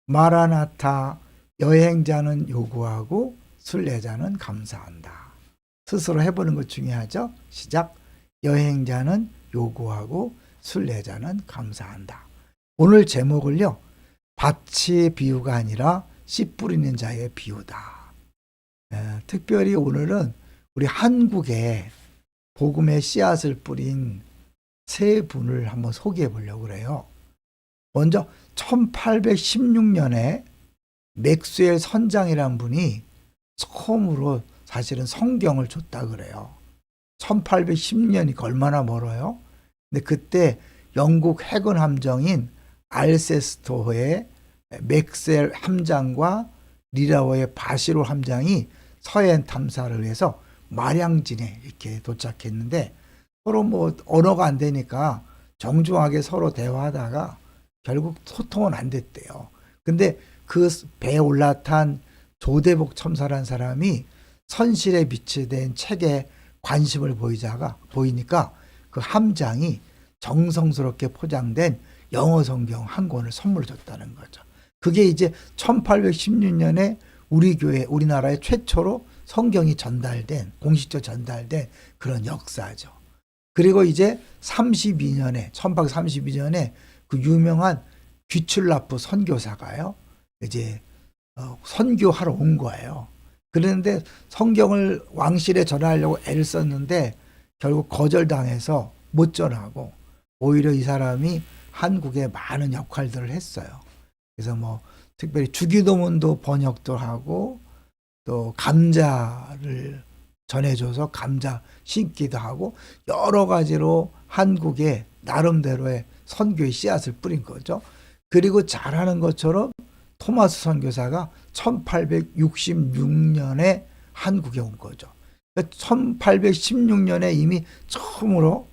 마라나타, 여행자는 요구하고 순례자는 감사한다. 스스로 해보는 것 중요하죠. 시작. 여행자는 요구하고 순례자는 감사한다. 오늘 제목을요, 밭의 비유가 아니라 씨 뿌리는 자의 비유다. 특별히 오늘은 우리 한국에 복음의 씨앗을 뿌린 세 분을 한번 소개해 보려고 그래요. 먼저 1816년에 맥스웰 선장이라는 분이 처음으로 사실은 성경을 줬다 그래요. 1816년이니까 얼마나 멀어요? 근데 그때 영국 해군 함정인 알세스토호의 맥스웰 함장과 리라워의 바시로 함장이 서해안 탐사를 위해서 마량진에 이렇게 도착했는데 서로 뭐 언어가 안 되니까 정중하게 서로 대화하다가 결국 소통은 안 됐대요. 근데 그 배에 올라탄 조대복 첨사라는 사람이 선실에 비치된 책에 관심을 보이니까 그 함장이 정성스럽게 포장된 영어 성경 한 권을 선물로 줬다는 거죠. 그게 이제 1816년에 우리 교회, 우리나라에 최초로 성경이 공식적으로 전달된 그런 역사죠. 그리고 이제 1832년에 그 유명한 귀출라프 선교사가요, 이제 선교하러 온 거예요. 그런데 성경을 왕실에 전하려고 애를 썼는데 결국 거절당해서 못 전하고 오히려 이 사람이 한국에 많은 역할들을 했어요. 그래서 뭐 특별히 주기도문도 번역도 하고 또 감자를 전해줘서 감자 심기도 하고 여러 가지로 한국에 나름대로의 선교의 씨앗을 뿌린 거죠. 그리고 잘하는 것처럼 토마스 선교사가 1866년에 한국에 온 거죠. 1816년에 이미 처음으로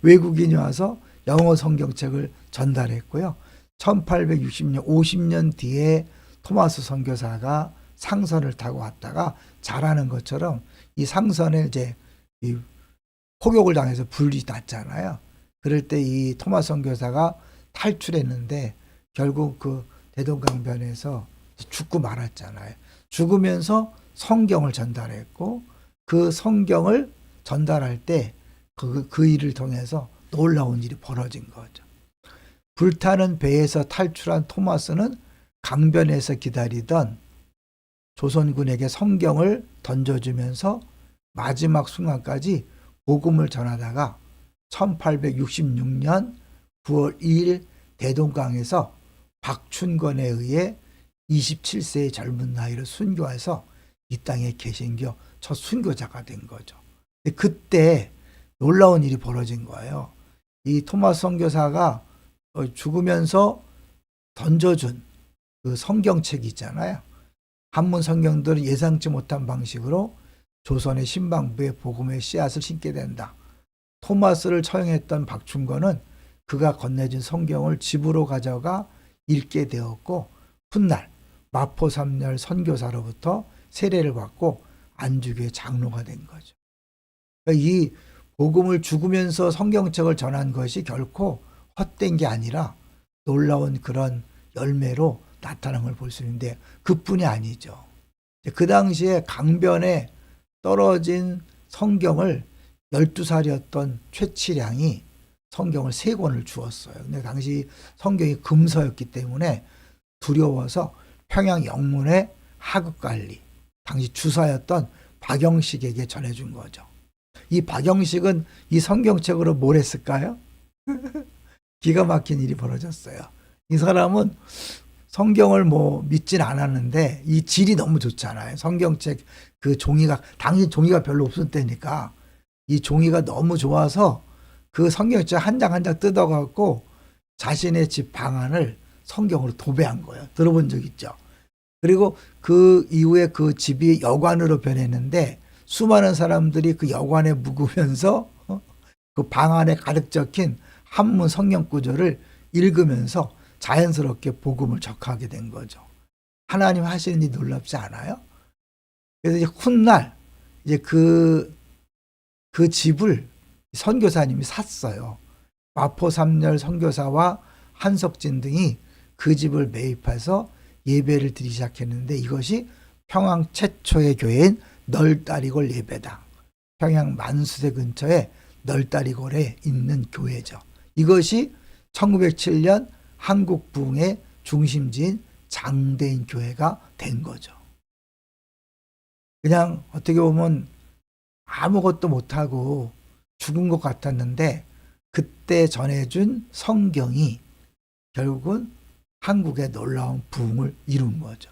외국인이 와서 영어 성경책을 전달했고요. 1860년, 50년 뒤에 토마스 선교사가 상선을 타고 왔다가 잘하는 것처럼 이 상선에 이제 이 포격을 당해서 불이 났잖아요. 그럴 때 이 토마스 선교사가 탈출했는데 결국 그 대동강변에서 죽고 말았잖아요. 죽으면서 성경을 전달했고 그 성경을 전달할 때 그 일을 통해서 놀라운 일이 벌어진 거죠. 불타는 배에서 탈출한 토마스는 강변에서 기다리던 조선군에게 성경을 던져주면서 마지막 순간까지 복음을 전하다가 1866년 9월 2일 대동강에서 박춘권에 의해 27세의 젊은 나이로 순교해서 이 땅에 개신교 첫 순교자가 된 거죠. 근데 그때 놀라운 일이 벌어진 거예요. 이 토마스 선교사가 죽으면서 던져준 그 성경책이 있잖아요. 한문 성경들은 예상치 못한 방식으로 조선의 신방부에 복음의 씨앗을 심게 된다. 토마스를 처형했던 박춘권은 그가 건네준 성경을 집으로 가져가 읽게 되었고 훗날 마포삼열 선교사로부터 세례를 받고 안주교의 장로가 된 거죠. 그러니까 이 복음을 죽으면서 성경책을 전한 것이 결코 헛된 게 아니라 놀라운 그런 열매로 나타난 걸 볼 수 있는데 그뿐이 아니죠. 그 당시에 강변에 떨어진 성경을 12살이었던 최치량이 성경을 3권을 주었어요. 근데 당시 성경이 금서였기 때문에 두려워서 평양 영문의 하급관리, 당시 주사였던 박영식에게 전해준 거죠. 이 박영식은 이 성경책으로 뭘 했을까요? 기가 막힌 일이 벌어졌어요. 이 사람은 성경을 뭐 믿진 않았는데 이 질이 너무 좋잖아요. 성경책 그 종이가, 당시 종이가 별로 없을 때니까 이 종이가 너무 좋아서 그 성경책 한 장 한 장 뜯어갖고 자신의 집 방안을 성경으로 도배한 거예요. 들어본 적 있죠? 그리고 그 이후에 그 집이 여관으로 변했는데 수많은 사람들이 그 여관에 묵으면서 그 방 안에 가득 적힌 한문 성경 구절을 읽으면서 자연스럽게 복음을 접하게 된 거죠. 하나님 하시는 일이 놀랍지 않아요? 그래서 이제 훗날 이제 그 집을 선교사님이 샀어요. 마포삼열 선교사와 한석진 등이 그 집을 매입해서 예배를 드리기 시작했는데 이것이 평양 최초의 교회인 널다리골 예배당, 평양 만수대 근처에 널다리골에 있는 교회죠. 이것이 1907년 한국 부흥의 중심지인 장대인 교회가 된 거죠. 그냥 어떻게 보면 아무것도 못하고 죽은 것 같았는데 그때 전해준 성경이 결국은 한국의 놀라운 부흥을 이룬 거죠.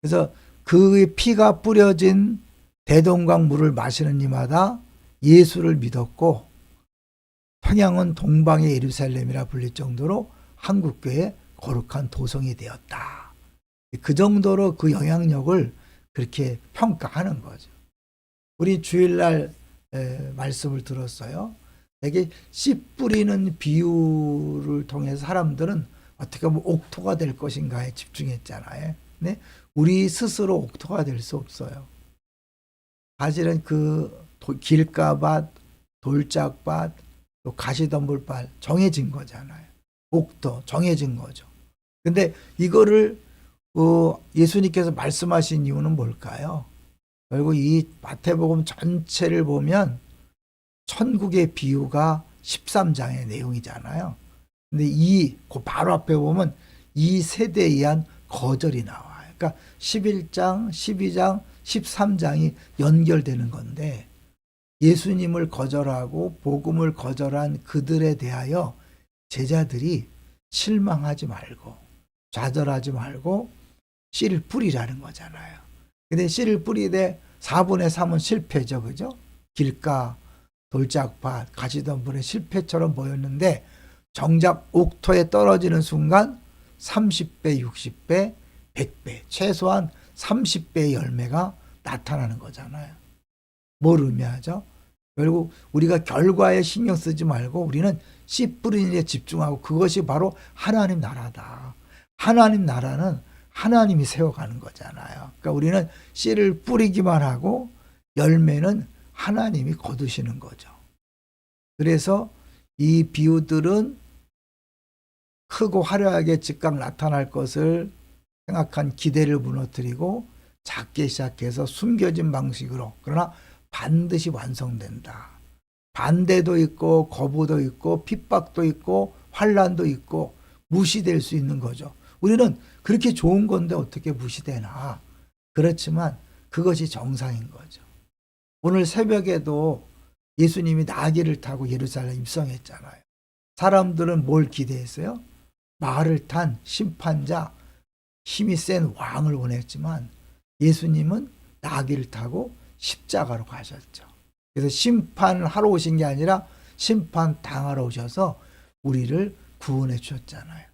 그래서 그의 피가 뿌려진 대동강 물을 마시는 이마다 예수를 믿었고 평양은 동방의 예루살렘이라 불릴 정도로 한국교회의 거룩한 도성이 되었다. 그 정도로 그 영향력을 그렇게 평가하는 거죠. 우리 주일날 말씀을 들었어요. 되게 씨 뿌리는 비유를 통해서 사람들은 어떻게 보면 옥토가 될 것인가에 집중했잖아요. 네? 우리 스스로 옥토가 될 수 없어요. 사실은 그 길가밭, 돌짝밭, 또 가시덤불밭 정해진 거잖아요. 옥토 정해진 거죠. 근데 이거를 예수님께서 말씀하신 이유는 뭘까요? 결국 이 마태복음 전체를 보면 천국의 비유가 13장의 내용이잖아요. 근데 그 바로 앞에 보면 이 세대에 의한 거절이 나와요. 그러니까 11장, 12장, 13장이 연결되는 건데 예수님을 거절하고 복음을 거절한 그들에 대하여 제자들이 실망하지 말고 좌절하지 말고 씨를 뿌리라는 거잖아요. 근데 씨를 뿌리되 4분의 3은 실패죠. 그죠? 길가, 돌짝밭, 가시덤불의 실패처럼 보였는데 정작 옥토에 떨어지는 순간 30배, 60배, 100배, 최소한 30배의 열매가 나타나는 거잖아요. 뭘 의미하죠? 결국 우리가 결과에 신경 쓰지 말고 우리는 씨 뿌리는 데 집중하고 그것이 바로 하나님 나라다. 하나님 나라는 하나님이 세워가는 거잖아요. 그러니까 우리는 씨를 뿌리기만 하고 열매는 하나님이 거두시는 거죠. 그래서 이 비유들은 크고 화려하게 즉각 나타날 것을 생각한 기대를 무너뜨리고 작게 시작해서 숨겨진 방식으로 그러나 반드시 완성된다. 반대도 있고 거부도 있고 핍박도 있고 환난도 있고 무시될 수 있는 거죠. 우리는 그렇게 좋은 건데 어떻게 무시되나. 그렇지만 그것이 정상인 거죠. 오늘 새벽에도 예수님이 나귀를 타고 예루살렘 입성했잖아요. 사람들은 뭘 기대했어요? 말을 탄 심판자, 힘이 센 왕을 원했지만 예수님은 나귀를 타고 십자가로 가셨죠. 그래서 심판을 하러 오신 게 아니라 심판 당하러 오셔서 우리를 구원해 주셨잖아요.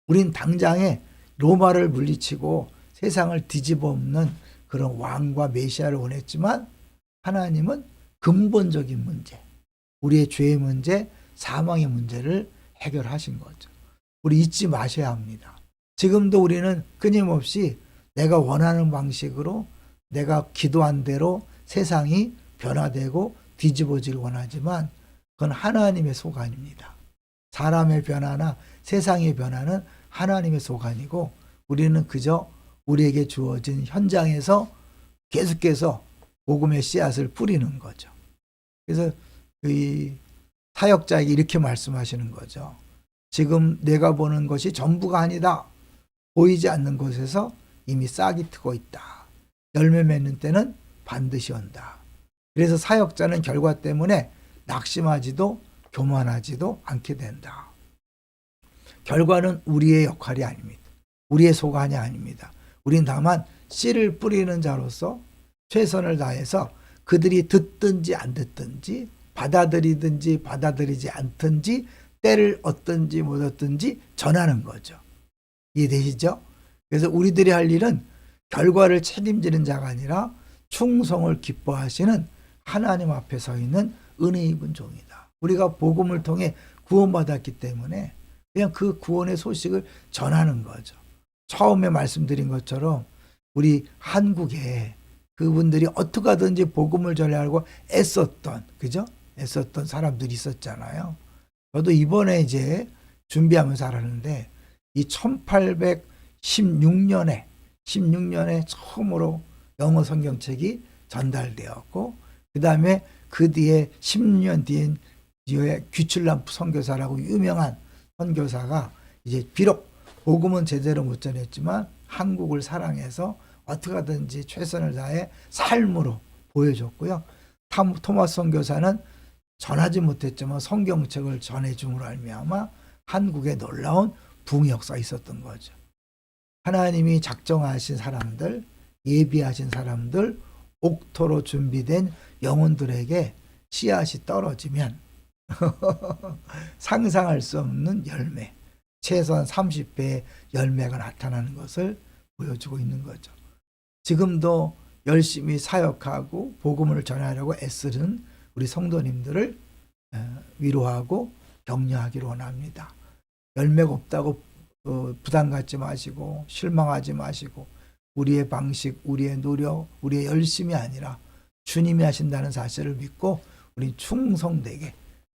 우린 당장에 로마를 물리치고 세상을 뒤집어 엎는 그런 왕과 메시아를 원했지만 하나님은 근본적인 문제, 우리의 죄의 문제, 사망의 문제를 해결하신 거죠. 우리 잊지 마셔야 합니다. 지금도 우리는 끊임없이 내가 원하는 방식으로 내가 기도한 대로 세상이 변화되고 뒤집어지길 원하지만 그건 하나님의 소관입니다. 사람의 변화나 세상의 변화는 하나님의 소관이고 우리는 그저 우리에게 주어진 현장에서 계속해서 복음의 씨앗을 뿌리는 거죠. 그래서 이 사역자에게 이렇게 말씀하시는 거죠. 지금 내가 보는 것이 전부가 아니다. 보이지 않는 곳에서 이미 싹이 트고 있다. 열매 맺는 때는 반드시 온다. 그래서 사역자는 결과 때문에 낙심하지도 교만하지도 않게 된다. 결과는 우리의 역할이 아닙니다. 우리의 소관이 아닙니다. 우린 다만 씨를 뿌리는 자로서 최선을 다해서 그들이 듣든지 안 듣든지 받아들이든지 받아들이지 않든지 때를 얻든지 못 얻든지 전하는 거죠. 이해되시죠? 그래서 우리들이 할 일은 결과를 책임지는 자가 아니라 충성을 기뻐하시는 하나님 앞에 서 있는 은혜 입은 종이다. 우리가 복음을 통해 구원받았기 때문에 그냥 그 구원의 소식을 전하는 거죠. 처음에 말씀드린 것처럼 우리 한국에 그분들이 어떻게 하든지 복음을 전하려고 애썼던, 그죠? 애썼던 사람들이 있었잖아요. 저도 이번에 이제 준비하면서 알았는데 이 1816년에 처음으로 영어 성경책이 전달되었고, 그 다음에 그 뒤에 16년 뒤엔 귀출남 선교사라고 유명한 선교사가 이제 비록 복음은 제대로 못 전했지만 한국을 사랑해서 어떻게 하든지 최선을 다해 삶으로 보여줬고요. 토마스 선교사는 전하지 못했지만 성경책을 전해줌으로 알미암아 한국에 놀라운 부흥 역사가 있었던 거죠. 하나님이 작정하신 사람들, 예비하신 사람들, 옥토로 준비된 영혼들에게 씨앗이 떨어지면 상상할 수 없는 열매, 최소한 30배의 열매가 나타나는 것을 보여주고 있는 거죠. 지금도 열심히 사역하고 복음을 전하려고 애쓰는 우리 성도님들을 위로하고 격려하기를 원합니다. 열매가 없다고 부담 갖지 마시고 실망하지 마시고, 우리의 방식, 우리의 노력, 우리의 열심이 아니라 주님이 하신다는 사실을 믿고 우리 충성되게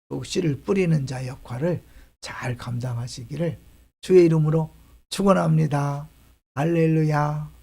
또 씨를 뿌리는 자 역할을 잘 감당하시기를 주의 이름으로 축원합니다. 할렐루야.